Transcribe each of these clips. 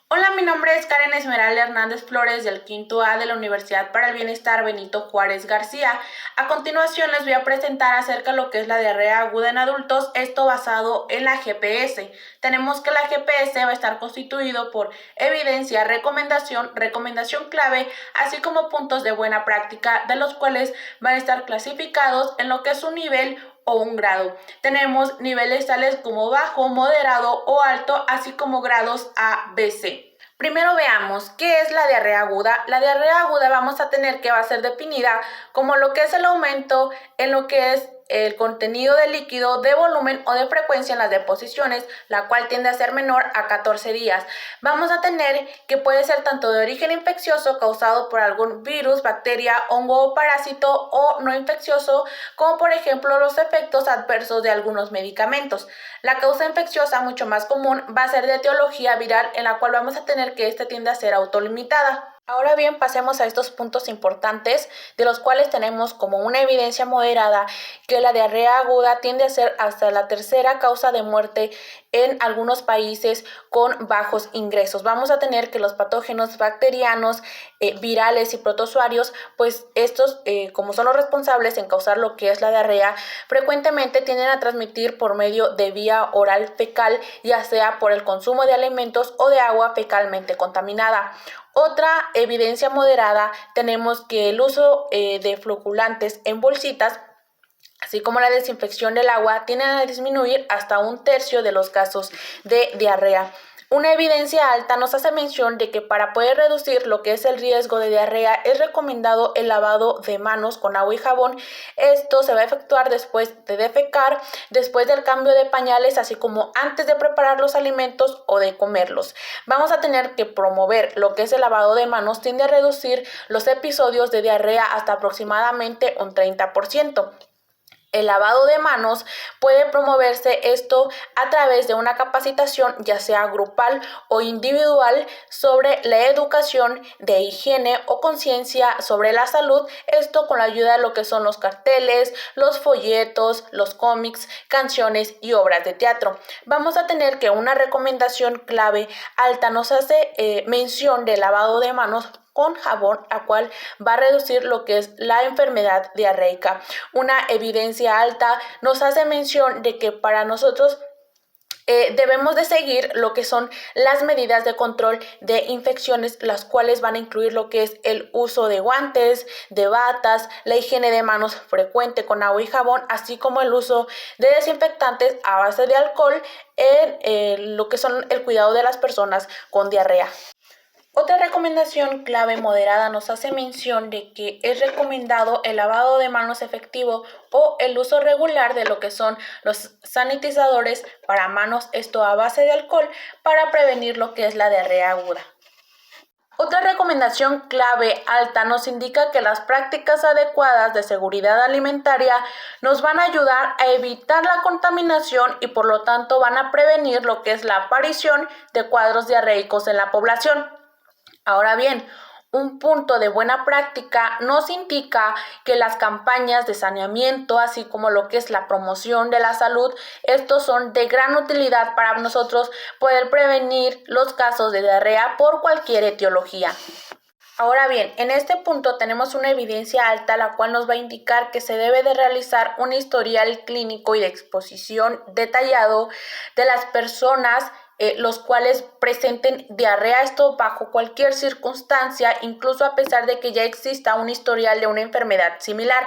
Hola, mi nombre es Karen Esmeralda Hernández Flores del quinto A de la Universidad para el Bienestar Benito Juárez García. A continuación les voy a presentar acerca de lo que es la diarrea aguda en adultos, esto basado en la GPS. Tenemos que la GPS va a estar constituido por evidencia, recomendación clave, así como puntos de buena práctica, de los cuales van a estar clasificados en lo que es un nivel o un grado. Tenemos niveles tales como bajo, moderado o alto, así como grados A, B, C. Primero veamos qué es la diarrea aguda. La diarrea aguda vamos a tener que va a ser definida como lo que es el aumento en lo que es el contenido de líquido, de volumen o de frecuencia en las deposiciones, la cual tiende a ser menor a 14 días. Vamos a tener que puede ser tanto de origen infeccioso causado por algún virus, bacteria, hongo o parásito, o no infeccioso, como por ejemplo los efectos adversos de algunos medicamentos. La causa infecciosa mucho más común va a ser de etiología viral, en la cual vamos a tener que esta tiende a ser autolimitada. Ahora bien, pasemos a estos puntos importantes, de los cuales tenemos como una evidencia moderada que la diarrea aguda tiende a ser hasta la tercera causa de muerte en algunos países con bajos ingresos. Vamos a tener que los patógenos bacterianos, virales y protozoarios, pues estos, como son los responsables en causar lo que es la diarrea, frecuentemente tienden a transmitir por medio de vía oral fecal, ya sea por el consumo de alimentos o de agua fecalmente contaminada. Otra evidencia moderada tenemos que el uso de floculantes en bolsitas, así como la desinfección del agua, tienden a disminuir hasta un tercio de los casos de diarrea. Una evidencia alta nos hace mención de que para poder reducir lo que es el riesgo de diarrea es recomendado el lavado de manos con agua y jabón. Esto se va a efectuar después de defecar, después del cambio de pañales, así como antes de preparar los alimentos o de comerlos. Vamos a tener que promover lo que es el lavado de manos, tiende a reducir los episodios de diarrea hasta aproximadamente un 30%. El lavado de manos puede promoverse esto a través de una capacitación, ya sea grupal o individual, sobre la educación de higiene o conciencia sobre la salud, esto con la ayuda de lo que son los carteles, los folletos, los cómics, canciones y obras de teatro. Vamos a tener que una recomendación clave alta nos hace mención del lavado de manos con jabón, a cual va a reducir lo que es la enfermedad diarreica. Una evidencia alta nos hace mención de que para nosotros debemos de seguir lo que son las medidas de control de infecciones, las cuales van a incluir lo que es el uso de guantes, de batas, la higiene de manos frecuente con agua y jabón, así como el uso de desinfectantes a base de alcohol en lo que son el cuidado de las personas con diarrea. Otra recomendación clave moderada nos hace mención de que es recomendado el lavado de manos efectivo o el uso regular de lo que son los sanitizadores para manos, esto a base de alcohol, para prevenir lo que es la diarrea aguda. Otra recomendación clave alta nos indica que las prácticas adecuadas de seguridad alimentaria nos van a ayudar a evitar la contaminación y por lo tanto van a prevenir lo que es la aparición de cuadros diarreicos en la población. Ahora bien, un punto de buena práctica nos indica que las campañas de saneamiento, así como lo que es la promoción de la salud, estos son de gran utilidad para nosotros poder prevenir los casos de diarrea por cualquier etiología. Ahora bien, en este punto tenemos una evidencia alta, la cual nos va a indicar que se debe de realizar un historial clínico y de exposición detallado de las personas los cuales presenten diarrea, esto bajo cualquier circunstancia, incluso a pesar de que ya exista un historial de una enfermedad similar.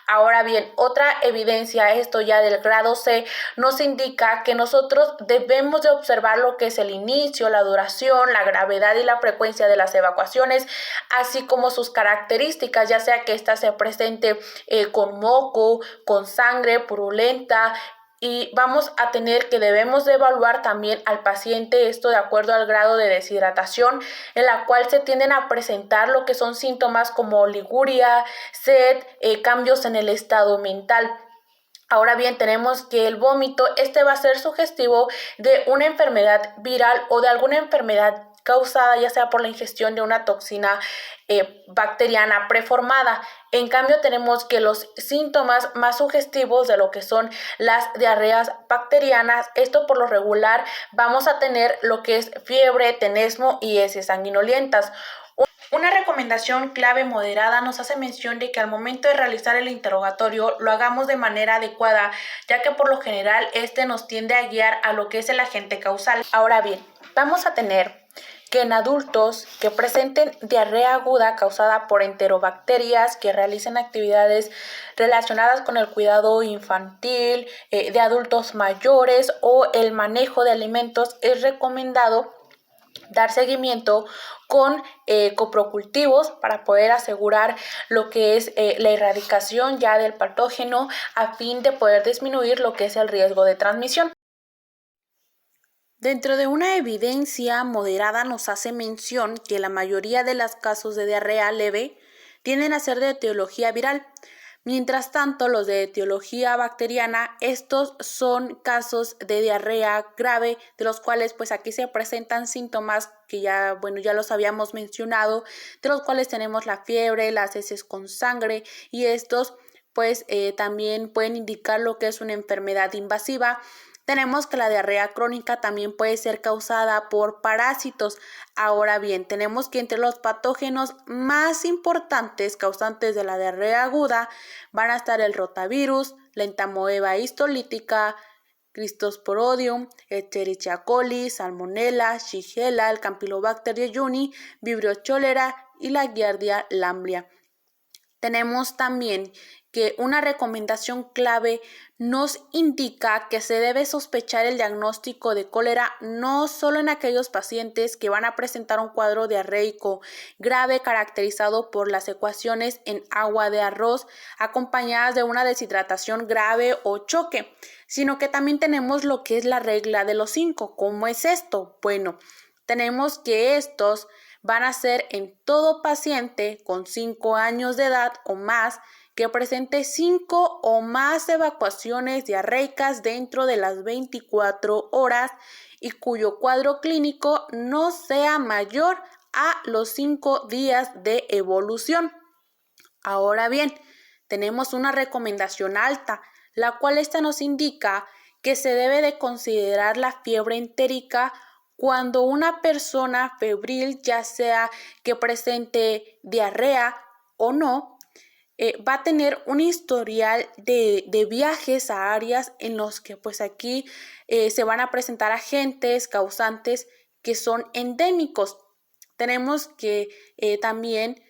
Ahora bien, otra evidencia, esto ya del grado C, nos indica que nosotros debemos de observar lo que es el inicio, la duración, la gravedad y la frecuencia de las evacuaciones, así como sus características, ya sea que ésta se presente con moco, con sangre purulenta, y vamos a tener que debemos de evaluar también al paciente, esto de acuerdo al grado de deshidratación, en la cual se tienden a presentar lo que son síntomas como oliguria, sed, cambios en el estado mental. Ahora bien, tenemos que el vómito, este va a ser sugestivo de una enfermedad viral o de alguna enfermedad causada ya sea por la ingestión de una toxina bacteriana preformada. En cambio, tenemos que los síntomas más sugestivos de lo que son las diarreas bacterianas, esto por lo regular vamos a tener lo que es fiebre, tenesmo y heces sanguinolientas. Una recomendación clave moderada nos hace mención de que al momento de realizar el interrogatorio lo hagamos de manera adecuada, ya que por lo general este nos tiende a guiar a lo que es el agente causal. Ahora bien, vamos a tener que en adultos que presenten diarrea aguda causada por enterobacterias, que realicen actividades relacionadas con el cuidado infantil, de adultos mayores o el manejo de alimentos, es recomendado dar seguimiento con coprocultivos para poder asegurar lo que es la erradicación ya del patógeno a fin de poder disminuir lo que es el riesgo de transmisión. Dentro de una evidencia moderada nos hace mención que la mayoría de los casos de diarrea leve tienden a ser de etiología viral. Mientras tanto, los de etiología bacteriana, estos son casos de diarrea grave, de los cuales pues aquí se presentan síntomas que ya los habíamos mencionado, de los cuales tenemos la fiebre, las heces con sangre y estos pues también pueden indicar lo que es una enfermedad invasiva. Tenemos que la diarrea crónica también puede ser causada por parásitos. Ahora bien, tenemos que entre los patógenos más importantes causantes de la diarrea aguda van a estar el rotavirus, la entamoeba histolítica, Cryptosporidium, Escherichia coli, Salmonella, Shigella, el Campylobacter jejuni, Vibrio cholera y la Giardia lamblia. Tenemos también que una recomendación clave nos indica que se debe sospechar el diagnóstico de cólera no solo en aquellos pacientes que van a presentar un cuadro diarreico grave caracterizado por las ecuaciones en agua de arroz acompañadas de una deshidratación grave o choque, sino que también tenemos lo que es la regla de los 5. ¿Cómo es esto? Bueno, tenemos que estos van a ser en todo paciente con 5 años de edad o más que presente 5 o más evacuaciones diarreicas dentro de las 24 horas y cuyo cuadro clínico no sea mayor a los 5 días de evolución. Ahora bien, tenemos una recomendación alta, la cual esta nos indica que se debe de considerar la fiebre entérica cuando una persona febril, ya sea que presente diarrea o no, va a tener un historial de viajes a áreas en los que pues aquí se van a presentar agentes causantes que son endémicos. Tenemos que también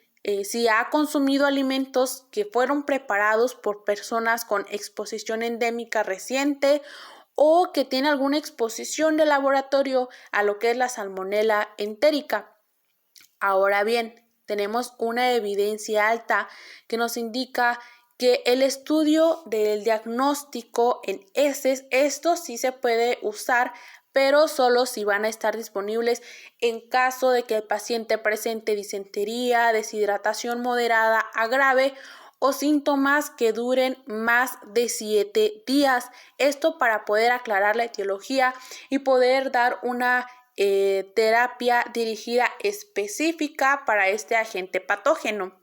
si ha consumido alimentos que fueron preparados por personas con exposición endémica reciente o que tiene alguna exposición de laboratorio a lo que es la Salmonella entérica. Ahora bien, tenemos una evidencia alta que nos indica que el estudio del diagnóstico en heces, esto sí se puede usar, pero solo si van a estar disponibles en caso de que el paciente presente disentería, deshidratación moderada a grave o síntomas que duren más de 7 días. Esto para poder aclarar la etiología y poder dar una terapia dirigida específica para este agente patógeno.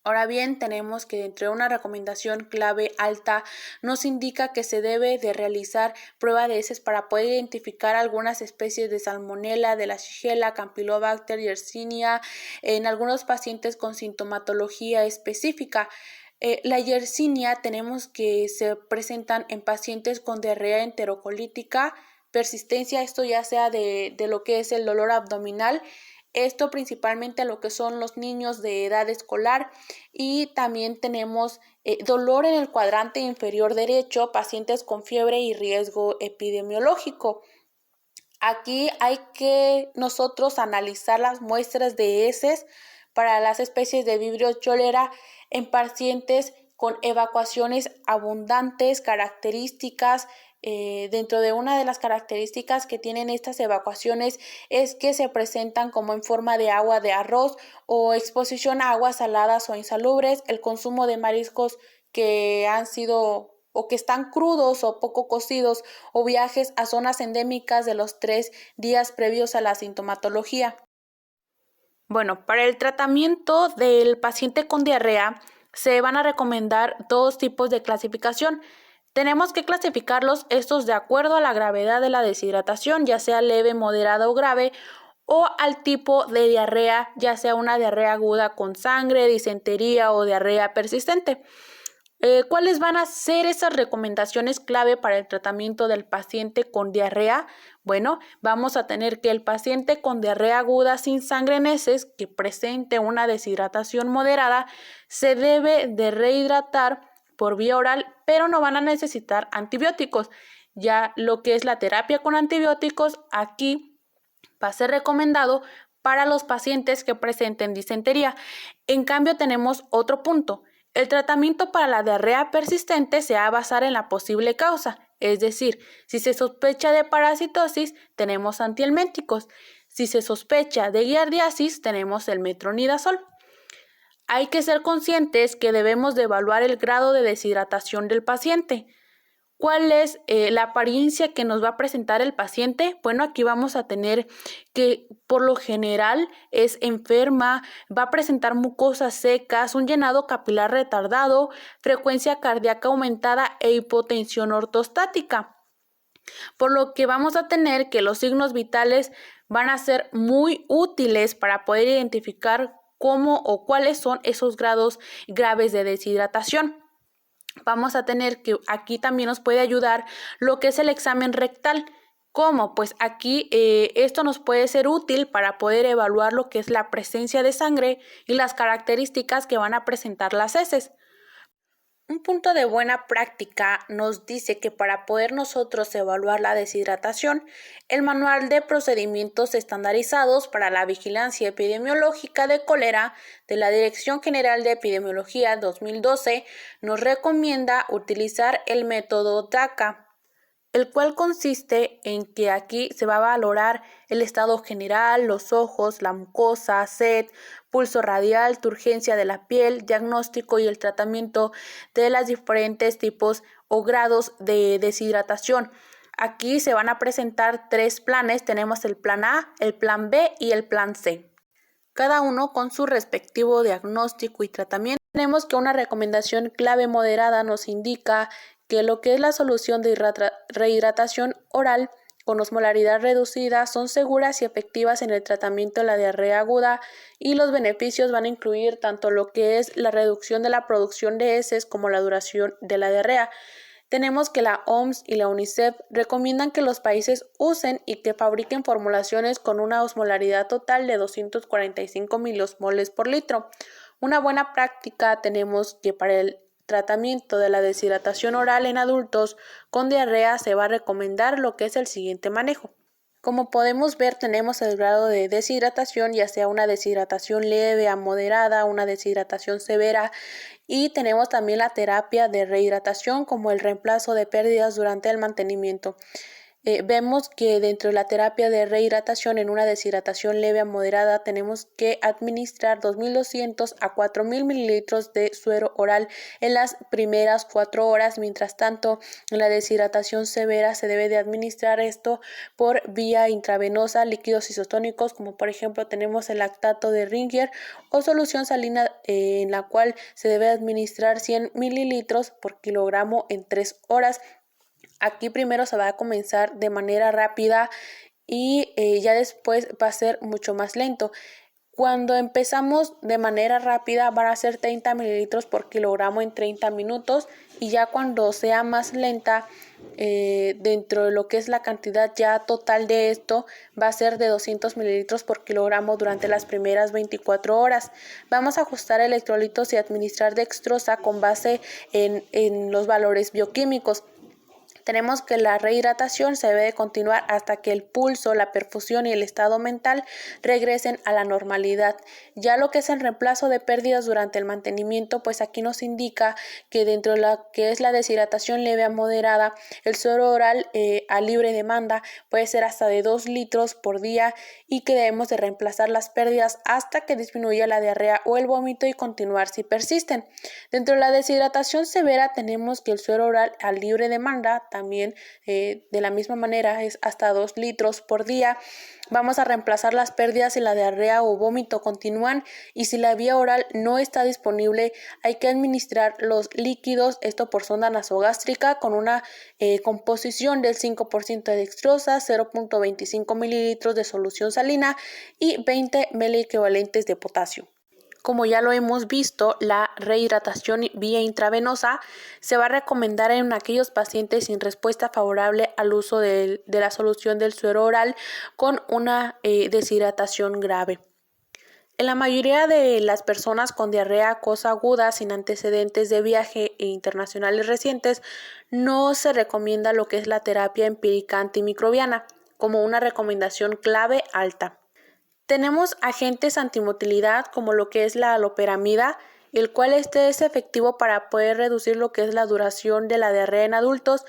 Ahora bien, tenemos que dentro de una recomendación clave alta nos indica que se debe de realizar prueba de heces para poder identificar algunas especies de Salmonella, de la Shigella, Campylobacter, Yersinia, en algunos pacientes con sintomatología específica. La Yersinia tenemos que se presentan en pacientes con diarrea enterocolítica, persistencia, esto ya sea de lo que es el dolor abdominal, esto principalmente a lo que son los niños de edad escolar, y también tenemos dolor en el cuadrante inferior derecho, pacientes con fiebre y riesgo epidemiológico. Aquí hay que nosotros analizar las muestras de heces para las especies de Vibrio cholera en pacientes con evacuaciones abundantes, características. Dentro de una de las características que tienen estas evacuaciones es que se presentan como en forma de agua de arroz o exposición a aguas saladas o insalubres, el consumo de mariscos que han sido o que están crudos o poco cocidos, o viajes a zonas endémicas de los 3 días previos a la sintomatología. Bueno, para el tratamiento del paciente con diarrea se van a recomendar 2 tipos de clasificación. Tenemos que clasificarlos estos de acuerdo a la gravedad de la deshidratación, ya sea leve, moderada o grave, o al tipo de diarrea, ya sea una diarrea aguda con sangre, disentería o diarrea persistente. ¿Cuáles van a ser esas recomendaciones clave para el tratamiento del paciente con diarrea? Bueno, vamos a tener que el paciente con diarrea aguda sin sangre en heces que presente una deshidratación moderada se debe de rehidratar por vía oral, pero no van a necesitar antibióticos. Ya lo que es la terapia con antibióticos, aquí va a ser recomendado para los pacientes que presenten disentería. En cambio, tenemos otro punto. El tratamiento para la diarrea persistente se va a basar en la posible causa, es decir, si se sospecha de parasitosis, tenemos antihelmínticos. Si se sospecha de giardiasis, tenemos el metronidazol. Hay que ser conscientes que debemos de evaluar el grado de deshidratación del paciente. ¿Cuál es la apariencia que nos va a presentar el paciente? Bueno, aquí vamos a tener que por lo general es enferma, va a presentar mucosas secas, un llenado capilar retardado, frecuencia cardíaca aumentada e hipotensión ortostática. Por lo que vamos a tener que los signos vitales van a ser muy útiles para poder identificar cómo o cuáles son esos grados graves de deshidratación. Vamos a tener que aquí también nos puede ayudar lo que es el examen rectal. ¿Cómo? Pues aquí esto nos puede ser útil para poder evaluar lo que es la presencia de sangre y las características que van a presentar las heces. Un punto de buena práctica nos dice que para poder nosotros evaluar la deshidratación, el Manual de Procedimientos Estandarizados para la Vigilancia Epidemiológica de Cólera de la Dirección General de Epidemiología 2012 nos recomienda utilizar el método DACA, el cual consiste en que aquí se va a valorar el estado general, los ojos, la mucosa, sed, pulso radial, turgencia de la piel, diagnóstico y el tratamiento de los diferentes tipos o grados de deshidratación. Aquí se van a presentar 3 planes, tenemos el plan A, el plan B y el plan C. Cada uno con su respectivo diagnóstico y tratamiento. Tenemos que una recomendación clave moderada nos indica que lo que es la solución de rehidratación oral con osmolaridad reducida son seguras y efectivas en el tratamiento de la diarrea aguda y los beneficios van a incluir tanto lo que es la reducción de la producción de heces como la duración de la diarrea. Tenemos que la OMS y la UNICEF recomiendan que los países usen y que fabriquen formulaciones con una osmolaridad total de 245 milimoles por litro. Una buena práctica tenemos que para el tratamiento de la deshidratación oral en adultos con diarrea se va a recomendar lo que es el siguiente manejo. Como podemos ver, tenemos el grado de deshidratación, ya sea una deshidratación leve a moderada, una deshidratación severa, y tenemos también la terapia de rehidratación como el reemplazo de pérdidas durante el mantenimiento. Vemos que dentro de la terapia de rehidratación en una deshidratación leve a moderada tenemos que administrar 2.200 a 4.000 mililitros de suero oral en las primeras 4 horas. Mientras tanto, en la deshidratación severa se debe de administrar esto por vía intravenosa, líquidos isotónicos como por ejemplo tenemos el lactato de Ringer o solución salina en la cual se debe administrar 100 mililitros por kilogramo en 3 horas. Aquí primero se va a comenzar de manera rápida y ya después va a ser mucho más lento. Cuando empezamos de manera rápida van a ser 30 mililitros por kilogramo en 30 minutos y ya cuando sea más lenta dentro de lo que es la cantidad ya total de esto va a ser de 200 mililitros por kilogramo durante las primeras 24 horas. Vamos a ajustar electrolitos y administrar dextrosa con base en los valores bioquímicos. Tenemos que la rehidratación se debe de continuar hasta que el pulso, la perfusión y el estado mental regresen a la normalidad. Ya lo que es el reemplazo de pérdidas durante el mantenimiento, pues aquí nos indica que dentro de lo que es la deshidratación leve a moderada, el suero oral a libre demanda puede ser hasta de 2 litros por día y que debemos de reemplazar las pérdidas hasta que disminuya la diarrea o el vómito y continuar si persisten. Dentro de la deshidratación severa tenemos que el suero oral a libre demanda también de la misma manera es hasta 2 litros por día. Vamos a reemplazar las pérdidas si la diarrea o vómito continúan y si la vía oral no está disponible hay que administrar los líquidos, esto por sonda nasogástrica con una composición del 5% de dextrosa, 0.25 mililitros de solución salina y 20 miliequivalentes de potasio. Como ya lo hemos visto, la rehidratación vía intravenosa se va a recomendar en aquellos pacientes sin respuesta favorable al uso de la solución del suero oral con una deshidratación grave. En la mayoría de las personas con diarrea acosa aguda sin antecedentes de viaje e internacionales recientes, no se recomienda lo que es la terapia empírica antimicrobiana como una recomendación clave alta. Tenemos agentes antimotilidad como lo que es la aloperamida, el cual es efectivo para poder reducir lo que es la duración de la diarrea en adultos,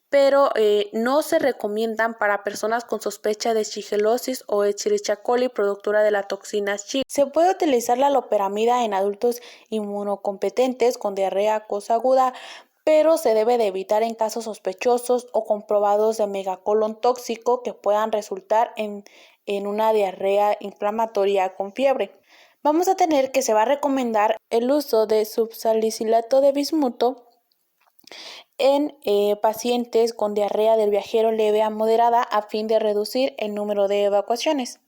pero no se recomiendan para personas con sospecha de shigellosis o Escherichia coli productora de la toxina Shigella. Se puede utilizar la aloperamida en adultos inmunocompetentes con diarrea acosa aguda, pero se debe de evitar en casos sospechosos o comprobados de megacolon tóxico que puedan resultar en una diarrea inflamatoria con fiebre. Vamos a tener que se va a recomendar el uso de subsalicilato de bismuto en pacientes con diarrea del viajero leve a moderada a fin de reducir el número de evacuaciones.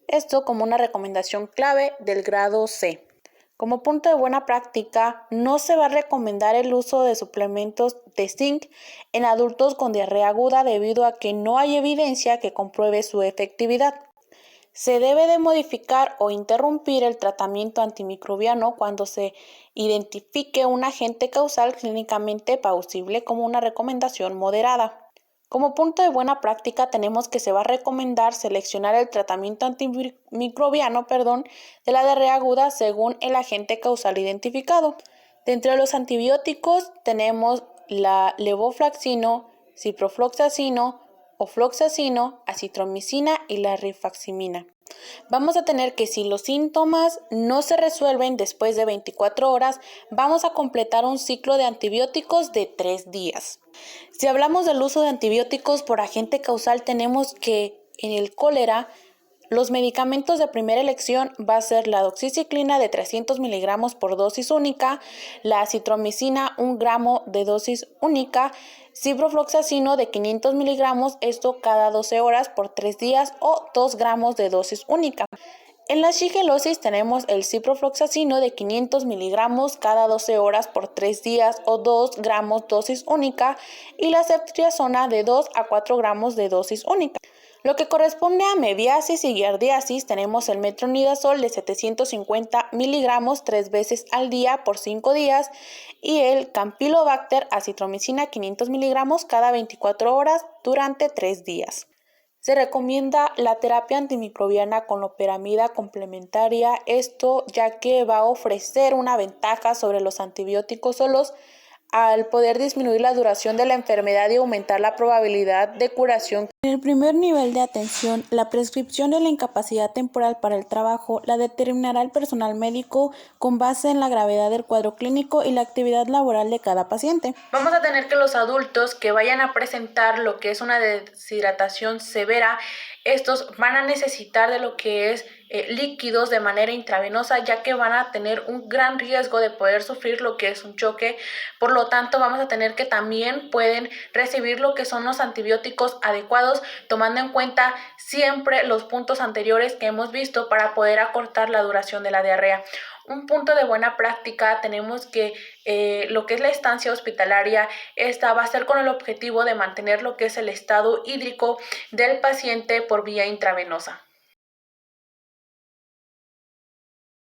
Esto como una recomendación clave del grado C. Como punto de buena práctica, no se va a recomendar el uso de suplementos de zinc en adultos con diarrea aguda debido a que no hay evidencia que compruebe su efectividad. Se debe de modificar o interrumpir el tratamiento antimicrobiano cuando se identifique un agente causal clínicamente plausible como una recomendación moderada. Como punto de buena práctica tenemos que se va a recomendar seleccionar el tratamiento antimicrobiano de la diarrea aguda según el agente causal identificado. Dentro de los antibióticos tenemos la levofloxacino, ciprofloxacino, ofloxacino, acitromicina y la rifaximina. Vamos a tener que si los síntomas no se resuelven después de 24 horas, vamos a completar un ciclo de antibióticos de 3 días. Si hablamos del uso de antibióticos por agente causal, tenemos que en el cólera, los medicamentos de primera elección va a ser la doxiciclina de 300 miligramos por dosis única, la acitromicina 1 gramo de dosis única, ciprofloxacino de 500 miligramos, esto cada 12 horas por 3 días o 2 gramos de dosis única. En la shigellosis tenemos el ciprofloxacino de 500 miligramos cada 12 horas por 3 días o 2 gramos dosis única y la ceftriaxona de 2 a 4 gramos de dosis única. Lo que corresponde a mebiasis y giardiasis tenemos el metronidazol de 750 miligramos 3 veces al día por 5 días y el campylobacter acitromicina 500 miligramos cada 24 horas durante 3 días. Se recomienda la terapia antimicrobiana con loperamida complementaria, esto ya que va a ofrecer una ventaja sobre los antibióticos solos al poder disminuir la duración de la enfermedad y aumentar la probabilidad de curación. En el primer nivel de atención, la prescripción de la incapacidad temporal para el trabajo la determinará el personal médico con base en la gravedad del cuadro clínico y la actividad laboral de cada paciente. Vamos a tener que los adultos que vayan a presentar lo que es una deshidratación severa, estos van a necesitar de lo que es líquidos de manera intravenosa, ya que van a tener un gran riesgo de poder sufrir lo que es un choque. Por lo tanto, vamos a tener que también pueden recibir lo que son los antibióticos adecuados, tomando en cuenta siempre los puntos anteriores que hemos visto para poder acortar la duración de la diarrea. Un punto de buena práctica tenemos que lo que es la estancia hospitalaria, esta va a ser con el objetivo de mantener lo que es el estado hídrico del paciente por vía intravenosa.